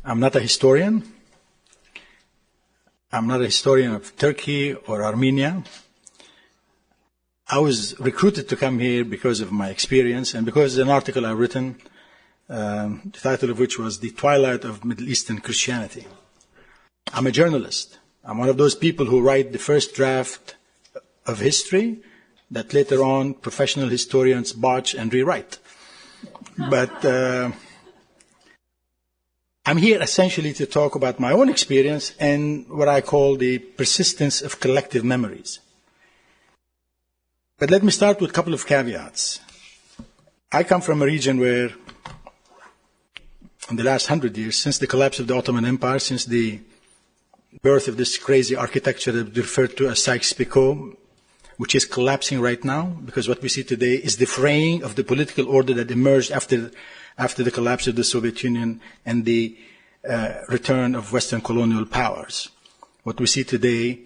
I'm not a historian. I'm not a historian of Turkey or Armenia. I was recruited to come here because of my experience and because of an article I've written, the title of which was The Twilight of Middle Eastern Christianity. I'm a journalist. I'm one of those people who write the first draft of history that later on professional historians botch and rewrite. But I'm here essentially to talk about my own experience and what I call the persistence of collective memories. But let me start with a couple of caveats. I come from a region where, in the last 100 years, since the collapse of the Ottoman Empire, since the birth of this crazy architecture that we refer to as Sykes-Picot, which is collapsing right now, because what we see today is the fraying of the political order that emerged after the collapse of the Soviet Union and the return of Western colonial powers. What we see today,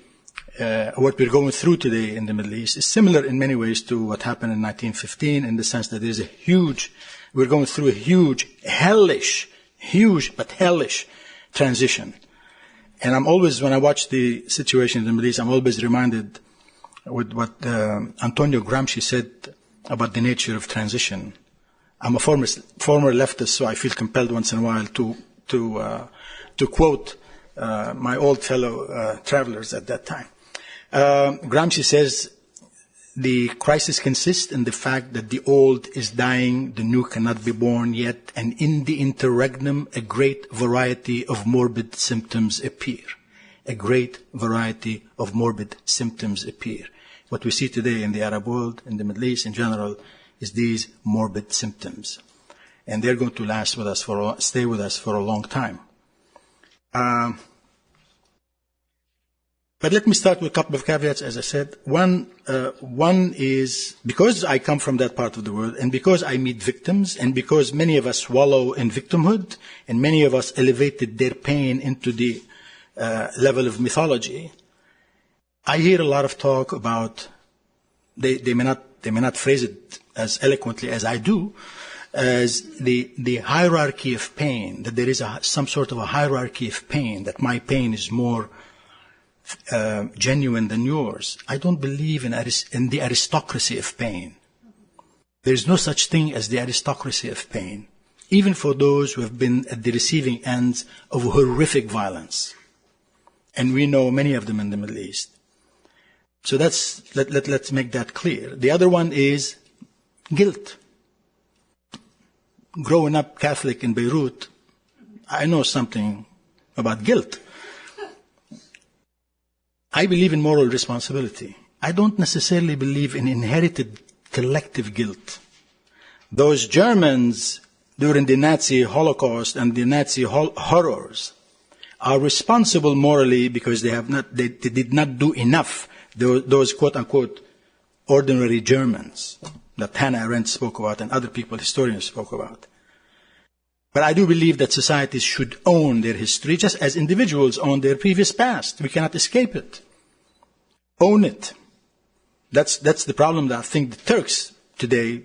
what we're going through today in the Middle East is similar in many ways to what happened in 1915 in the sense that there's we're going through a huge transition. And I'm always, when I watch the situation in the Middle East, I'm always reminded with what Antonio Gramsci said about the nature of transition. I'm a former leftist, so I feel compelled once in a while to quote my old fellow travelers at that time. Gramsci says, the crisis consists in the fact that the old is dying, the new cannot be born yet, and in the interregnum a great variety of morbid symptoms appear. A great variety of morbid symptoms appear. What we see today in the Arab world, in the Middle East in general, is these morbid symptoms. And they're going to stay with us for a long time. But let me start with a couple of caveats, as I said. One is, because I come from that part of the world, and because I meet victims, and because many of us wallow in victimhood, and many of us elevated their pain into the level of mythology, I hear a lot of talk about, they may not phrase it as eloquently as I do, as the hierarchy of pain, that there is some sort of a hierarchy of pain, that my pain is more genuine than yours. I don't believe in the aristocracy of pain. There is no such thing as the aristocracy of pain, even for those who have been at the receiving ends of horrific violence. And we know many of them in the Middle East. So let's make that clear. The other one is guilt. Growing up Catholic in Beirut, I know something about guilt. I believe in moral responsibility. I don't necessarily believe in inherited collective guilt. Those Germans during the Nazi Holocaust and the Nazi horrors are responsible morally because they did not do enough. Those quote-unquote ordinary Germans that Hannah Arendt spoke about and other people, historians, spoke about. But I do believe that societies should own their history just as individuals own their previous past. We cannot escape it. Own it. That's the problem that I think the Turks today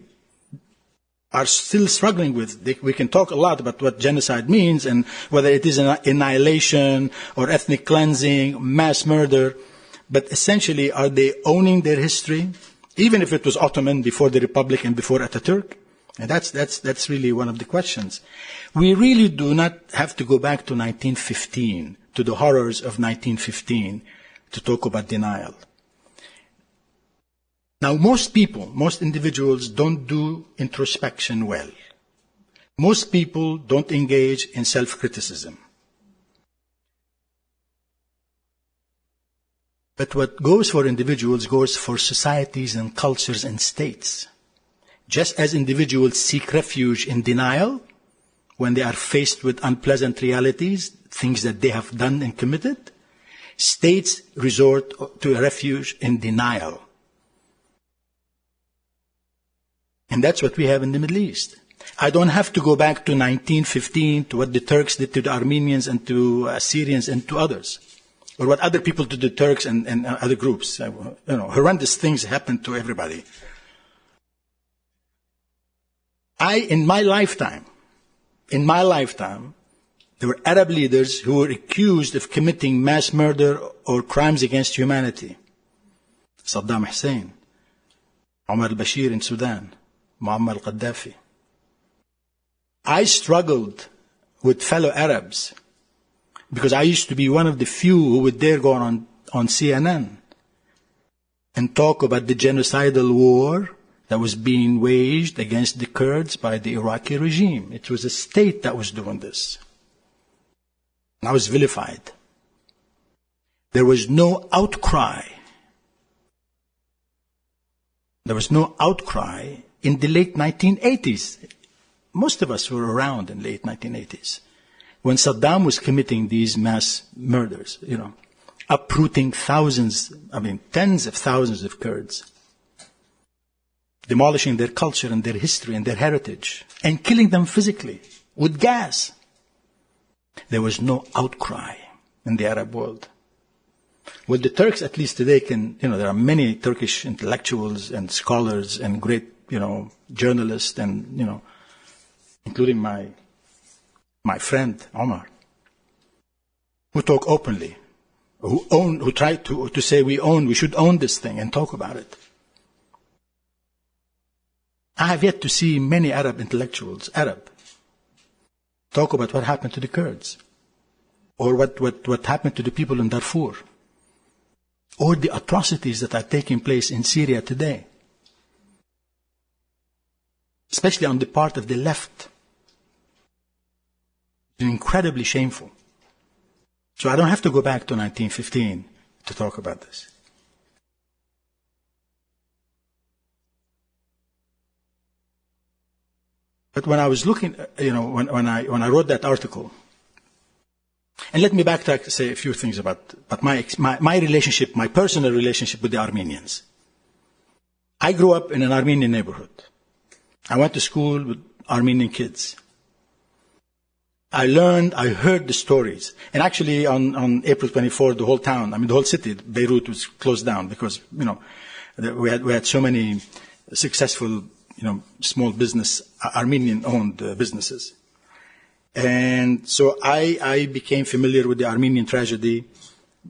are still struggling with. We can talk a lot about what genocide means and whether it is an annihilation or ethnic cleansing, mass murder. But essentially, are they owning their history? Even if it was Ottoman before the Republic and before Ataturk? And that's really one of the questions. We really do not have to go back to 1915, to the horrors of 1915, to talk about denial. Now, most individuals don't do introspection well. Most people don't engage in self-criticism. But what goes for individuals goes for societies and cultures and states. Just as individuals seek refuge in denial when they are faced with unpleasant realities, things that they have done and committed, states resort to a refuge in denial. And that's what we have in the Middle East. I don't have to go back to 1915 to what the Turks did to the Armenians and to Syrians and to others, or what other people did to the Turks and other groups. Horrendous things happened to everybody. In my lifetime, There were Arab leaders who were accused of committing mass murder or crimes against humanity. Saddam Hussein, Omar al-Bashir in Sudan, Muammar al-Gaddafi. I struggled with fellow Arabs because I used to be one of the few who would dare go on CNN and talk about the genocidal war that was being waged against the Kurds by the Iraqi regime. It was a state that was doing this. And I was vilified. There was no outcry. There was no outcry in the late 1980s. Most of us were around in the late 1980s when Saddam was committing these mass murders, uprooting tens of thousands of Kurds, demolishing their culture and their history and their heritage, and killing them physically with gas. There was no outcry in the Arab world. Well, the Turks, at least today, there are many Turkish intellectuals and scholars and great, journalists and, including my friend, Omar, who talk openly, who try to say we should own this thing and talk about it. I have yet to see many Arab intellectuals, talk about what happened to the Kurds, or what happened to the people in Darfur, or the atrocities that are taking place in Syria today, especially on the part of the left. It's incredibly shameful. So I don't have to go back to 1915 to talk about this. But when I was looking, when I wrote that article, and let me backtrack to say a few things about my relationship, my personal relationship with the Armenians. I grew up in an Armenian neighborhood. I went to school with Armenian kids. I heard the stories. And actually on April 24th, the whole town, the whole city, Beirut, was closed down because, we had so many successful, small business, Armenian-owned businesses. And so I became familiar with the Armenian tragedy,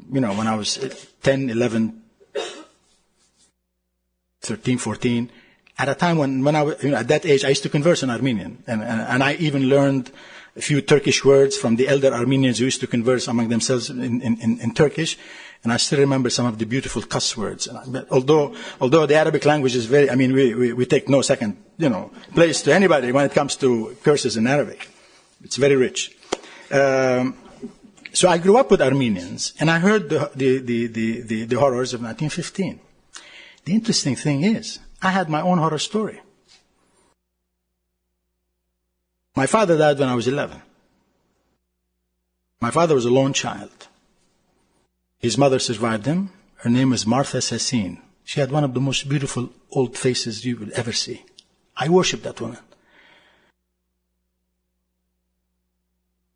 when I was 10, 11, 13, 14. At a time when I was, at that age, I used to converse in Armenian. And I even learned a few Turkish words from the elder Armenians who used to converse among themselves in Turkish. And I still remember some of the beautiful cuss words. And although the Arabic language is very, we take no second, place to anybody when it comes to curses in Arabic. It's very rich. So I grew up with Armenians, and I heard the horrors of 1915. The interesting thing is, I had my own horror story. My father died when I was 11. My father was a lone child. His mother survived him. Her name was Martha Sassin. She had one of the most beautiful old faces you would ever see. I worshiped that woman.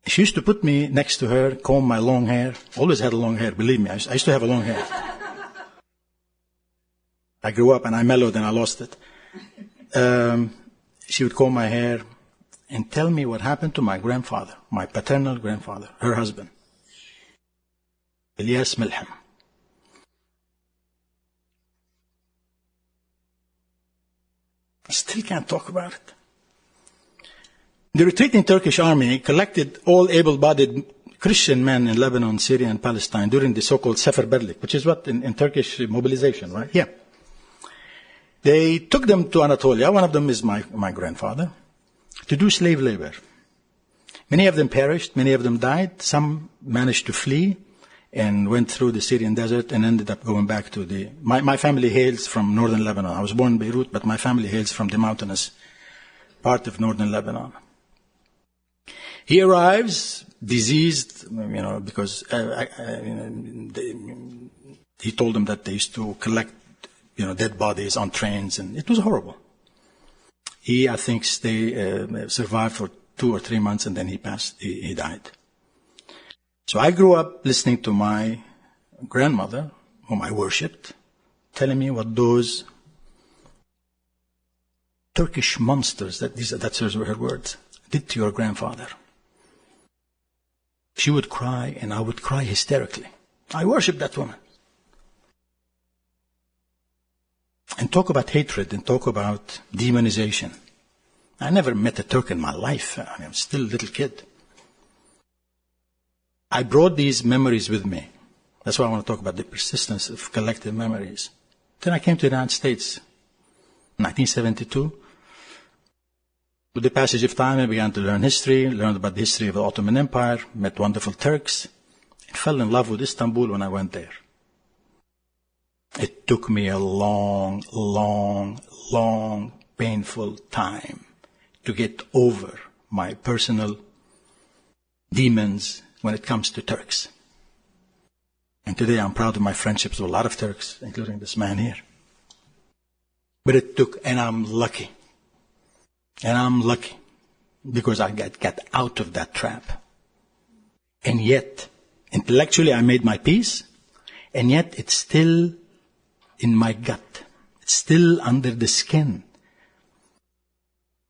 She used to put me next to her, comb my long hair. Always had long hair, believe me. I used to have a long hair. I grew up and I mellowed and I lost it. She would comb my hair and tell me what happened to my grandfather, my paternal grandfather, her husband, Hisham Melhem. I still can't talk about it. The retreating Turkish army collected all able-bodied Christian men in Lebanon, Syria, and Palestine during the so-called Seferberlik, which is what in Turkish mobilization, right? Yeah. They took them to Anatolia. One of them is my grandfather, to do slave labor. Many of them perished. Many of them died. Some managed to flee and went through the Syrian desert and ended up going back to my family hails from northern Lebanon. I was born in Beirut, but my family hails from the mountainous part of northern Lebanon. He arrives diseased, because he told them that they used to collect, dead bodies on trains, and it was horrible. He, I think, survived for 2 or 3 months, and then he passed. He died. So I grew up listening to my grandmother, whom I worshipped, telling me what those Turkish monsters, that's her words, did to your grandfather. she would cry and I would cry hysterically. I worship that woman. And talk about hatred and talk about demonization. I never met a Turk in my life. I'm still a little kid. I brought these memories with me. That's why I want to talk about the persistence of collective memories. Then I came to the United States in 1972. With the passage of time, I began to learn history, learned about the history of the Ottoman Empire, met wonderful Turks, and fell in love with Istanbul when I went there. It took me a long, painful time to get over my personal demons when it comes to Turks. And today I'm proud of my friendships with a lot of Turks, including this man here. But it took, and I'm lucky. And I'm lucky because I got out of that trap. And yet, intellectually I made my peace, and yet it's still in my gut. It's still under the skin.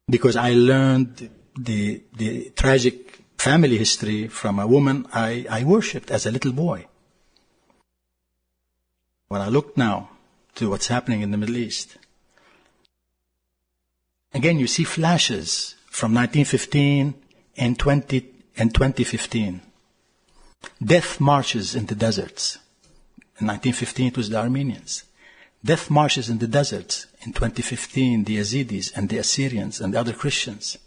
Because I learned the tragic family history from a woman I worshipped as a little boy. When I look now to what's happening in the Middle East, again you see flashes from 1915 and 2015. Death marches in the deserts. In 1915 it was the Armenians. Death marches in the deserts. In 2015, the Yazidis and the Assyrians and the other Christians.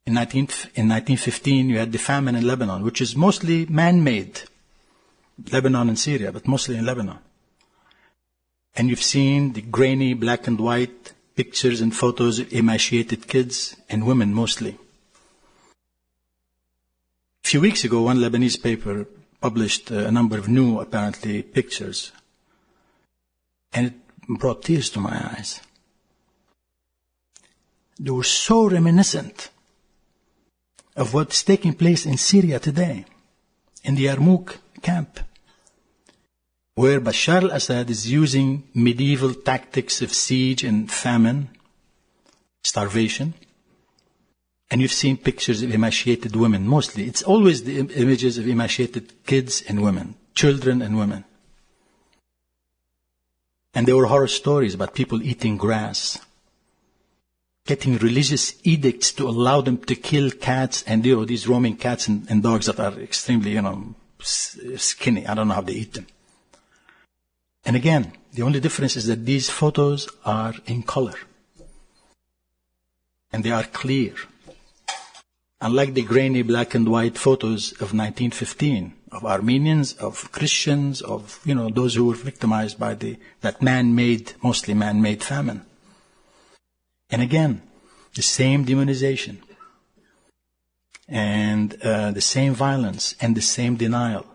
In 1915, you had the famine in Lebanon, which is mostly man-made. Lebanon and Syria, but mostly in Lebanon. And you've seen the grainy black and white pictures and photos of emaciated kids and women mostly. A few weeks ago, one Lebanese paper published a number of new, apparently, pictures. And it brought tears to my eyes. They were so reminiscent of what's taking place in Syria today, in the Yarmouk camp, where Bashar al-Assad is using medieval tactics of siege and famine, starvation. And you've seen pictures of emaciated women, mostly. It's always the images of emaciated kids and women, children and women. And there were horror stories about people eating grass, getting religious edicts to allow them to kill cats and these roaming cats and dogs that are extremely, skinny. I don't know how they eat them. And again, the only difference is that these photos are in color. And they are clear. Unlike the grainy black and white photos of 1915, of Armenians, of Christians, of, those who were victimized by that mostly man-made famine. And again, the same demonization. And the same violence and the same denial.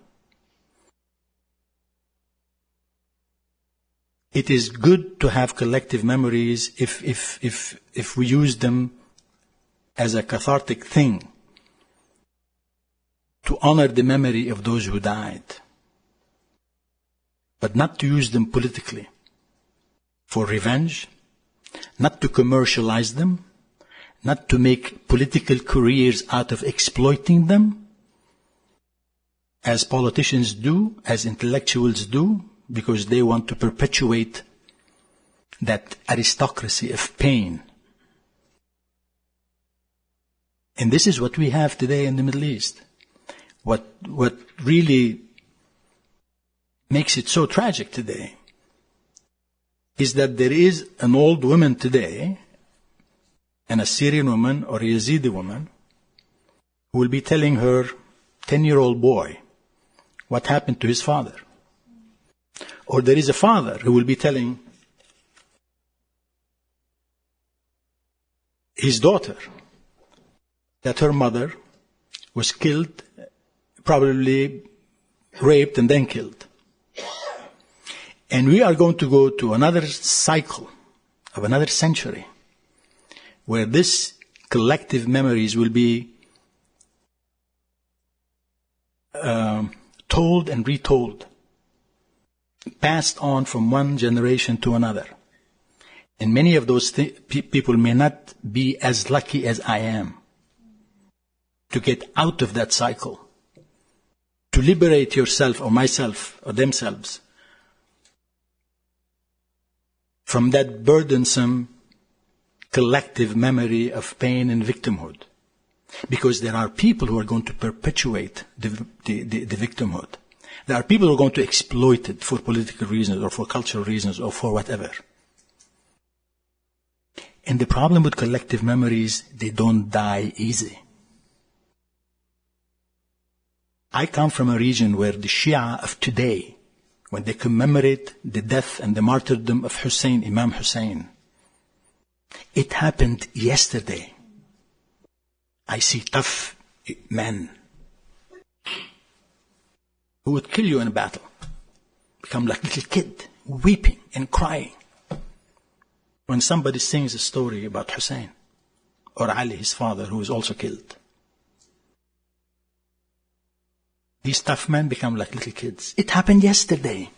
It is good to have collective memories if we use them as a cathartic thing to honor the memory of those who died, but not to use them politically for revenge, not to commercialize them, not to make political careers out of exploiting them, as politicians do, as intellectuals do, because they want to perpetuate that aristocracy of pain. And this is what we have today in the Middle East. What really makes it so tragic today is that there is an old woman today, an Assyrian woman or a Yazidi woman, who will be telling her 10-year-old boy what happened to his father. Or there is a father who will be telling his daughter that her mother was killed, probably raped and then killed. And we are going to go to another cycle of another century where this collective memories will be told and retold, passed on from one generation to another. And many of those people may not be as lucky as I am to get out of that cycle to liberate yourself or myself or themselves from that burdensome collective memory of pain and victimhood. Because there are people who are going to perpetuate the victimhood. There are people who are going to exploit it for political reasons or for cultural reasons or for whatever. And the problem with collective memories, they don't die easy. I come from a region where the Shia of today, when they commemorate the death and the martyrdom of Hussein, Imam Hussein, it happened yesterday. I see tough men who would kill you in a battle, become like a little kid, weeping and crying when somebody sings a story about Hussein or Ali, his father, who was also killed. These tough men become like little kids. It happened yesterday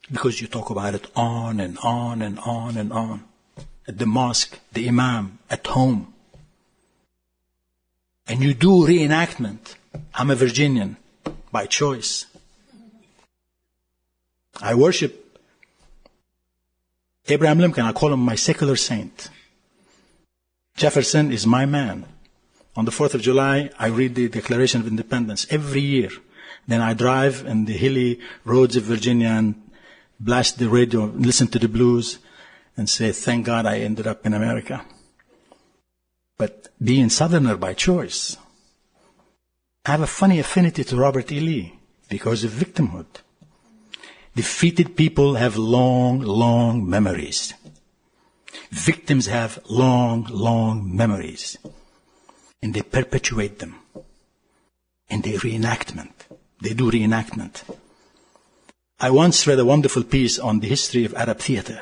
because you talk about it on and on and on and on. At the mosque, the imam, at home. And you do reenactment. I'm a Virginian by choice. I worship Abraham Lincoln. I call him my secular saint. Jefferson is my man. On the 4th of July, I read the Declaration of Independence every year. Then I drive in the hilly roads of Virginia and blast the radio, listen to the blues, and say, thank God I ended up in America. But being Southerner by choice, I have a funny affinity to Robert E. Lee because of victimhood. Defeated people have long, long memories. Victims have long, long memories. And they perpetuate them. And they do reenactment. I once read a wonderful piece on the history of Arab theater.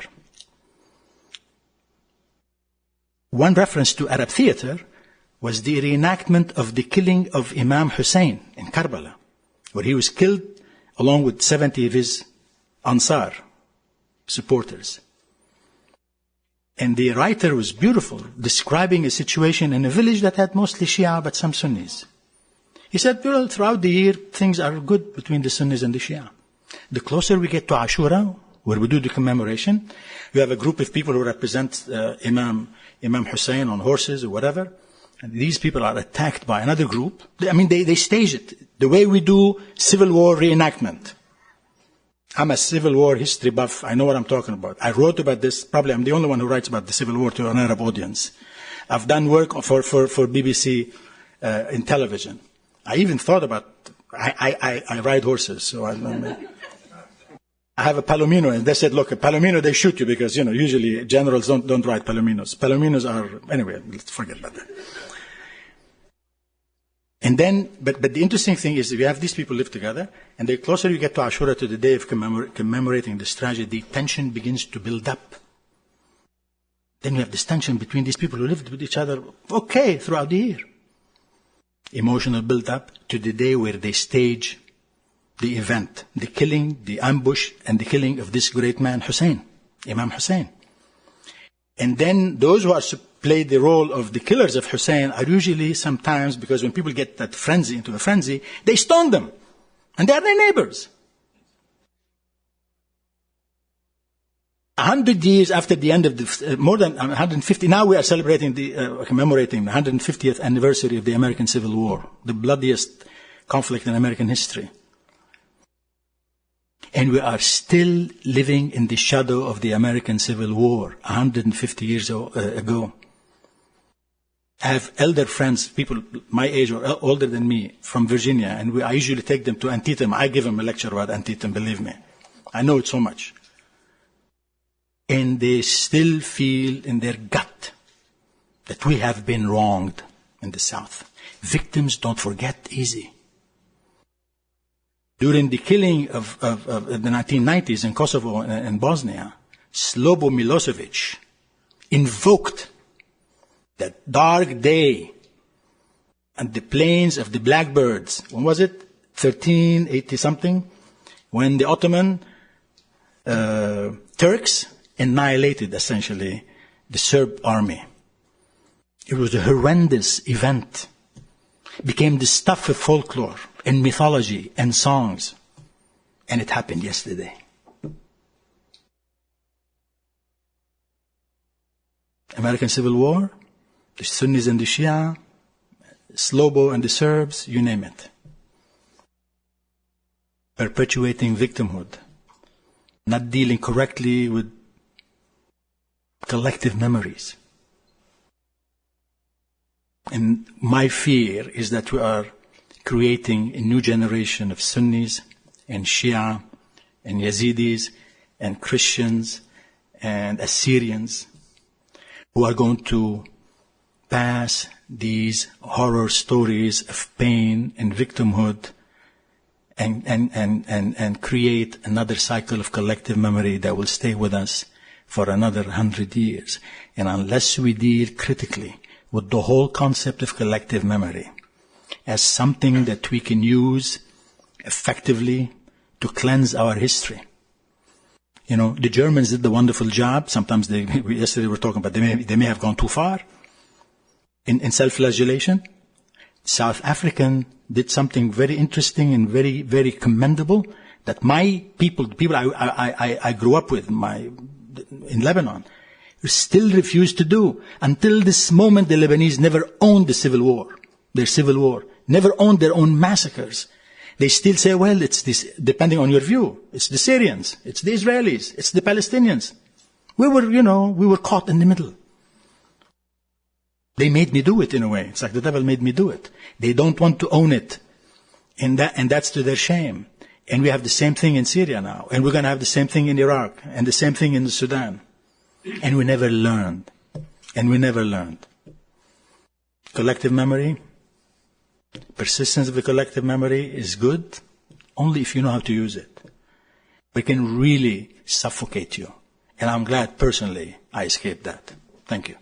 One reference to Arab theater was the reenactment of the killing of Imam Hussein in Karbala, where he was killed along with 70 of his Ansar supporters. And the writer was beautiful, describing a situation in a village that had mostly Shia but some Sunnis. He said, well, throughout the year, things are good between the Sunnis and the Shia. The closer we get to Ashura, where we do the commemoration, you have a group of people who represent Imam Hussein on horses or whatever, and these people are attacked by another group. They stage it the way we do Civil War reenactment. I'm a Civil War history buff. I know what I'm talking about. I wrote about this. Probably I'm the only one who writes about the Civil War to an Arab audience. I've done work for BBC in television. I even thought about, I ride horses, so I have a Palomino, and they said, look, a Palomino, they shoot you because, usually generals don't ride Palominos. Palominos are, anyway, let's forget about that. And then, but the interesting thing is we have these people live together, and the closer you get to Ashura, to the day of commemorating this tragedy, tension begins to build up. Then you have this tension between these people who lived with each other, okay, throughout the year. Emotional build-up to the day where they stage the event, the killing, the ambush, and the killing of this great man, Hussein, Imam Hussein. And then those who are play the role of the killers of Hussein are usually sometimes, because when people get that frenzy, into a frenzy, they stone them. And they are their neighbors. 100 years after the end of the, more than 150, now we are celebrating commemorating the 150th anniversary of the American Civil War, the bloodiest conflict in American history. And we are still living in the shadow of the American Civil War 150 years ago. I have elder friends, people my age or older than me, from Virginia, and I usually take them to Antietam. I give them a lecture about Antietam, believe me. I know it so much. And they still feel in their gut that we have been wronged in the South. Victims don't forget easy. During the killing of the 1990s in Kosovo and Bosnia, Slobo Milosevic invoked that dark day and the plains of the blackbirds. When was it? 1380-something, when the Ottoman Turks annihilated, essentially, the Serb army. It was a horrendous event. It became the stuff of folklore. and mythology and songs. And it happened yesterday. American Civil War, the Sunnis and the Shia, Slobo and the Serbs, you name it. Perpetuating victimhood, not dealing correctly with collective memories. And my fear is that we are creating a new generation of Sunnis and Shia and Yazidis and Christians and Assyrians who are going to pass these horror stories of pain and victimhood and create another cycle of collective memory that will stay with us for another 100 years. And unless we deal critically with the whole concept of collective memory as something that we can use effectively to cleanse our history. You know, the Germans did the wonderful job. Sometimes yesterday we were talking about they may have gone too far in self-flagellation. South African did something very interesting and very, very commendable that my people, the people I grew up with in Lebanon, still refuse to do. Until this moment, the Lebanese never owned the civil war, their civil war, never owned their own massacres. They still say, well, it's this, depending on your view, it's the Syrians, it's the Israelis, it's the Palestinians. We were caught in the middle. They made me do it in a way. It's like the devil made me do it. They don't want to own it. And that's to their shame. And we have the same thing in Syria now. And we're going to have the same thing in Iraq. And the same thing in the Sudan. And we never learned. Collective memory, persistence of the collective memory is good only if you know how to use it. But it can really suffocate you. And I'm glad personally I escaped that. Thank you.